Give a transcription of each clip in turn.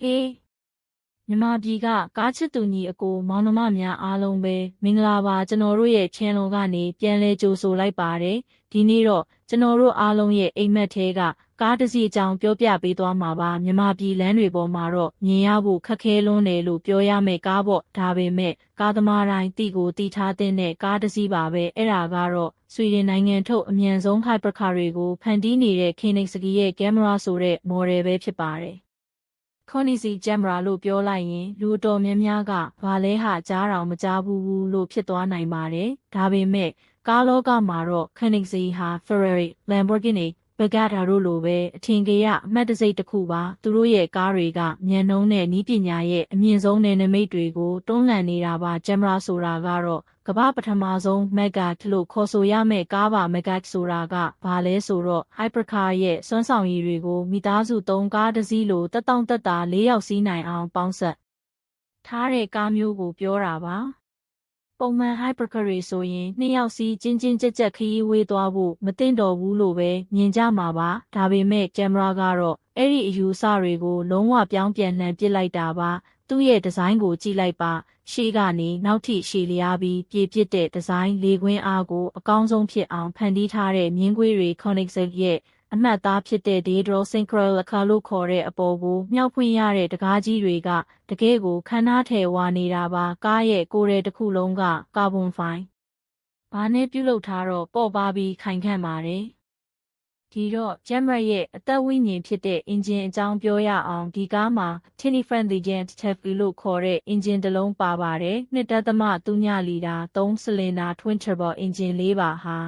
ဟေးမြန်မာပြည်ကကားချစ်သူညီအကိုမောင်နှမများအားလုံးပဲမင်္ဂလာပါကျွန်တော်တို့ရဲ့ channel ကနေပြန်လဲကြိုဆိုလိုက်ပါတယ်ဒီနေ့တော့ကျွန်တော်တို့အားလုံးရဲ့အိမ်မက်ထဲကကားတစ်စီးအကြောင်းပြောပြပေးသွားမှာပါမြန်မာပြည်လမ်းတွေပေါ်မှာတော့မြင်ရဖို့ခက်ခဲလွန်းတယ်လို့ပြောရမယ့်ကားပေါ့ဒါပေမဲ့ကားသမားတိုင်းတိကိုတီထားတဲ့ကားတစ်စီးပါပဲအဲ့ဒါကတော့ဆွီဒင်နိုင်ငံထုတ်အမြန်ဆုံး hypercar တွေကိုဖန်တီးနေတဲ့ Koenigsegg ရဲ့ Camera ဆိုတဲ့ model ပဲဖြစ်ပါတယ်Koenigsegg Camera လို့ပြောလိုက်ရင်လူတော်များများကဘာလဲဟာကြားတော်မကြားဘူးလို့ဖြစ်သွားနိုင်ပါတယ်ဒါပေမဲ့ကားလောကမှာတော့ Koenigsegg ဟာ Ferrari, Lamborghini, Bugatti တို့လိုပဲအထင်ကရအမှတ်တံဆိပ်တစ်ခုပါသူတို့ရဲ့ကားတွေကမြန်နှုန်းနဲ့နည်းပညာရဲ့အမြင့်ဆုံးနယ်နိမိတ်တွေကိုတွန်းလှန်နေတာပါ Camera ဆိုတာကတော့ကမ္ဘာပထမဆုံး Mega လို့ခေါ်ဆိုရမယ့်ကားပါ Mega ဆိုတာကဘာလဲဆိုတော့ Hypercar ရဲ့စွမ်းဆောင်ရည်တွေကိုမိသားစု3ကားတစ်စီးလိုတက်တောင့်တက်တာ4ယောက်စီးနိုင်အောင်ပေါင်းစပ်ထားတဲ့ကားမျိုးကိုပြောတာပါပုံမှန် Hypercar တွေဆိုရင်2ယောက်စီးကျဉ်းကြက်ခရီးဝေးသွားဖို့မသင့်တော်ဘူးလို့ပဲမြင်ကြမှာပါဒါပေမဲ့ Camera ကတော့အဲ့ဒီအယူအဆတွေကိုလုံးဝပြောင်းပြန်လှန်ပစ်လိုက်တာပါသူ့ရဲ့ဒီဇိုင်းကိုကြည့်လိုက်ပါရှေ့ကနေနောက်ထိရှည်လျားပြီးပြေပြစ်တဲ့ဒီဇိုင်းလေကွင်းအားကိုအကောင်းဆုံးဖြစ်အောင်ဖန်တီးထားတဲ့မြင်းကွေးတွေ Koenigsegg ရဲ့အမှတ်သားဖြစ်တဲ့ Diedro Synchronica လို့ခေါ်တဲ့အပေါ်ကိုမြှောက်ဖွင့်ရတဲ့တကားကြီးတွေကတကယ့်ကိုခန်းနားထည်ဝါနေတာပါကားရဲ့ကိုယ်ရဲတစ်ခုလုံးကကာဗွန်ဖိုင်ဘာနဲ့ပြုလုပ်ထားတော့ပေါ့ပါပြီးခိုင်ခန့်ပါတယ်ဒီတော့ Camera ရဲ့အသက်ဝိညာဉ်ဖြစ်တဲ့ engine အကြောင်းပြောရအောင်ဒီကားမှာ Tiny Friendly Gent Taffy လို့ခေါ်တဲ့ engine တစ်လုံးပါပါတယ်2.0 လီတာ3 cylinder Twin Turbo engine လေးပါဟာ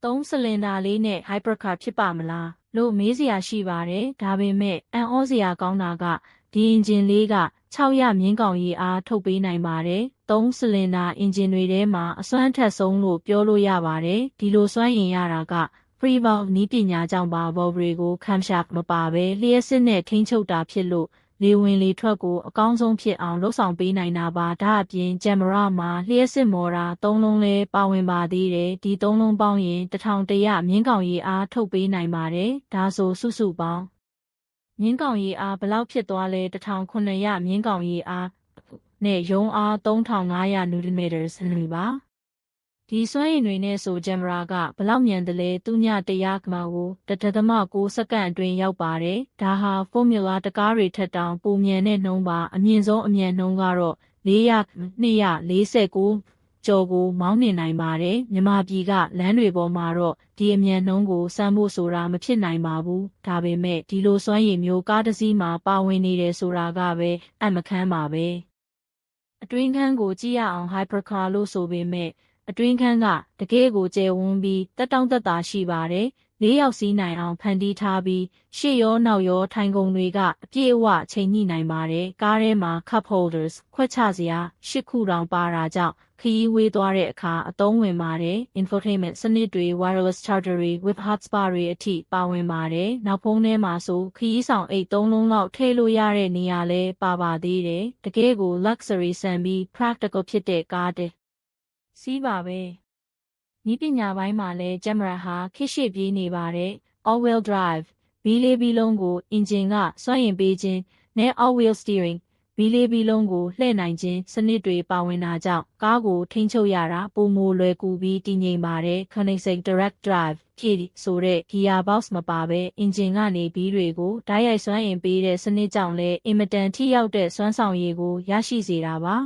3 cylinder လေးနဲ့ Hypercar ဖြစ်ပါမလားလို့မေးစရာရှိပါတယ်ဒါပေမဲ့အံ့ဩစရာကောင်းတာကဒီ engine လေးက600မြင်းကောင်ရေအားထုတ်ပေးနိုင်ပါတယ်3 cylinder engine တွေထဲမှာအစွမ်းထက်ဆုံးလို့ပြောလို့ရပါတယ်ဒီလိုစွမ်းအင်ရတာကFree valve နည်းပညာကြောင့်ပါ valve တွေကို camshaft မပါဘဲလျှက်စစ်နဲ့ထိန်းချုပ်တာဖြစ်လို့လေဝင်လေထွက်ကိုအကောင်းဆုံးဖြစ်အောင်လုပ်ဆောင်ပေးနိုင်တာပါဒါအပြင် Camera မှာလျှက်စစ်မော်တာ3လုံးလဲပါဝင်ပါသေးတယ်ဒီ3လုံးပေါင်းရင်1100မြင်းကောင်ရေအားထုတ်ပေးနိုင်ပါတယ်ဒါဆိုစုစုပေါင်းမြင်းကောင်ရေအားဘယ်လောက်ဖြစ်သွားလဲ1900မြင်းကောင်ရေအားနဲ့ရုံးအား3500 Nm ပါဒီစွမ်းရည်တွေနဲ့ဆို Camera ကဘလောက်မြန်တယ်လဲသူည100ကမကို1.6 စက္ကန့်အတွင်းရောက်ပါတယ်ဒါဟာ Formula တကားတွေထက်တောင်ပိုမြန်တဲ့နှုန်းပါအမြင့်ဆုံးအမြန်နှုန်းကတော့249ကျော်ကိုမောင်းနှင်နိုင်ပါတယ်မြန်မာပြည်ကလမ်းတွေပေါ်မှာတော့ဒီအမြန်နှုန်းကိုစမ်းဖို့ဆိုတာမဖြစ်နိုင်ပါဘူးဒါပေမဲ့ဒီလိုစွမ်းရည်မျိုးကားတစ်စီးမှာပါဝင်နေတယ်ဆိုတာကပဲအမခန်းပါပဲအတွင်းခန်းကိုကြည့်ရအောင် Hypercar လို့ဆိုပေမဲ့အတွင်းခန်းကတကယ့်ကိုကျယ်ဝန်းပြီးတက်တောင့်တက်တာရှိပါတယ်၄ယောက်စီးနိုင်အောင်ဖန်တီးထားပြီးရှေ့ရောနောက်ရောထိုင်ကုန်တွေကအပြည့်အဝချိန်ညှိနိုင်ပါတယ်ကားထဲမှာ cup holders ခွက်ချစရာ8ခုတောင်ပါတာကြောင့်ခရီးဝေးသွားတဲ့အခါအသုံးဝင်ပါတယ် infotainment စနစ်တွေ wireless charger တွေ with hotspot တွေအထိပါဝင်ပါတယ်နောက်ဖုန်းထဲမှာဆိုခရီးဆောင်အိတ်3လုံးလောက်ထည့်လို့ရတဲ့နေရာလဲပါသေးတယ်တကယ့်ကို luxury ဆန်ပြီး practical ဖြစ်တဲ့ကားတဲ့စီးပါပဲနည်းပညာပိုင်းမှာလဲ Camera ဟာခေတ်ရှေ့ပြေးနေပါတယ် all wheel drive ဘီးလေးဘီးလုံးကို engine ကစွမ်းအင်ပေးခြင်းနဲ့ all wheel steering ဘီးလေးဘီးလုံးကိုလှည့်နိုင်ခြင်းစနစ်တွေပါဝင်တာကြောင့်ကားကိုထိန်းချုပ်ရတာပိုမိုလွယ်ကူပြီးတည်ငြိမ်ပါတယ် Koenigsegg Direct Drive ဖြစ်ဆိုတဲ့ gearbox မပါဘဲ engine ကနေဘီးတွေကိုဓာတ်ရိုက်စွမ်းအင်ပေးတဲ့စနစ်ကြောင့်လဲအင်မတန်ထိရောက်တဲ့စွမ်းဆောင်ရည်ကိုရရှိစေတာပါ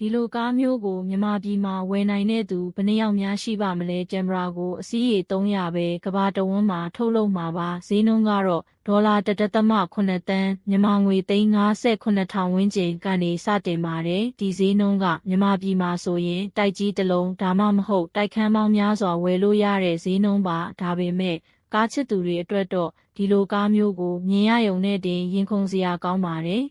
ဒီလိုကားမျိုးကိုမြန်မာပြည်မှာဝယ်နိုင်တဲ့သူဘယ်နှယောက်များရှိပါမလဲ Camera ကိုအစီးရေ300ပဲကဘာတဝန်းမှာထုတ်လုပ်မှာပါဈေးနှုန်းကတော့ဒေါ်လာ1.8 သန်းမြန်မာငွေ358,000ဝန်းကျင်ကနေစတင်ပါတယ်ဒီဈေးနှုန်းကမြန်မာပြည်မှာဆိုရင်တိုက်ကြီးတစ်လုံးဒါမှမဟုတ်တိုက်ခန်းပေါင်းများစွာဝယ်လို့ရတဲ့ဈေးနှုန်းပါဒါပေမဲ့ကားချစ်သူတွေအတွက်တော့ဒီလိုကားမျိုးကိုမြင်ရရုံနဲ့တင်ရင်ခုန်စရာကောင်းပါတယ်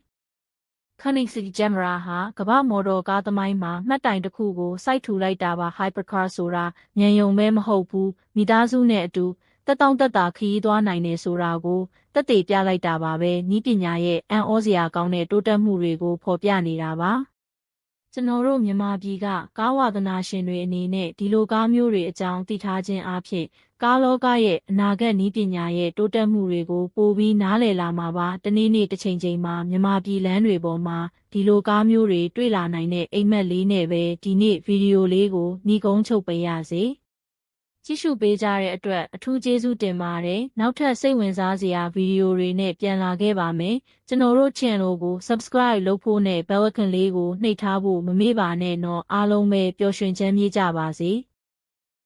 Koenigsegg Camera ဟာကမ္ဘာမော်ဒယ်ကားသမိုင်းမှာမှတ်တိုင်တစ်ခုကိုစိုက်ထူလိုက်တာပါ Hypercar ဆိုတာမြန်ယုံပဲမဟုတ်ဘူးမိသားစုနဲ့အတူတက်တောင့်တက်တာခရီးသွားနိုင်တယ်ဆိုတာကိုသက်သေပြလိုက်တာပါပဲနည်းပညာရဲ့အံ့ဩစရာကောင်းတဲ့တိုးတက်မှုတွေကိုဖော်ပြနေတာပါ ကျွန်တော်တို့မြန်မာပြည်ကကားဝါသနာရှင်တွေအနေနဲ့ဒီလိုကားမျိုးတွေအကြောင်းသိထားခြင်းအပြင်ကားလောကရဲ့အနာဂတ်နည်းပညာရဲ့တိုးတက်မှုတွေကိုပိုပြီးနားလည်လာမှာပါတနေ့နေ့တစ်ချိန်ချိန်မှာမြန်မာပြည်လမ်းတွေပေါ်မှာဒီလိုကားမျိုးတွေတွေ့လာနိုင်တဲ့အိမ်မက်လေးနဲ့ပဲဒီနေ့ဗီဒီယိုလေးကိုညီကုန်းချုပ်ပေးရစေကြည့်ရှုပေးကြတဲ့အတွက်အထူးကျေးဇူးတင်ပါတယ်နောက်ထပ်စိတ်ဝင်စားစရာဗီဒီယိုတွေနဲ့ပြန်လာခဲ့ပါမယ်ကျွန်တော်တို့ channel ကို subscribe လုပ်ဖို့နဲ့ bell icon လေးကိုနှိပ်ထားဖို့မမေ့ပါနဲ့နော်အားလုံးပဲပျော်ရွှင်ချမ်းမြေ့ကြပါစေ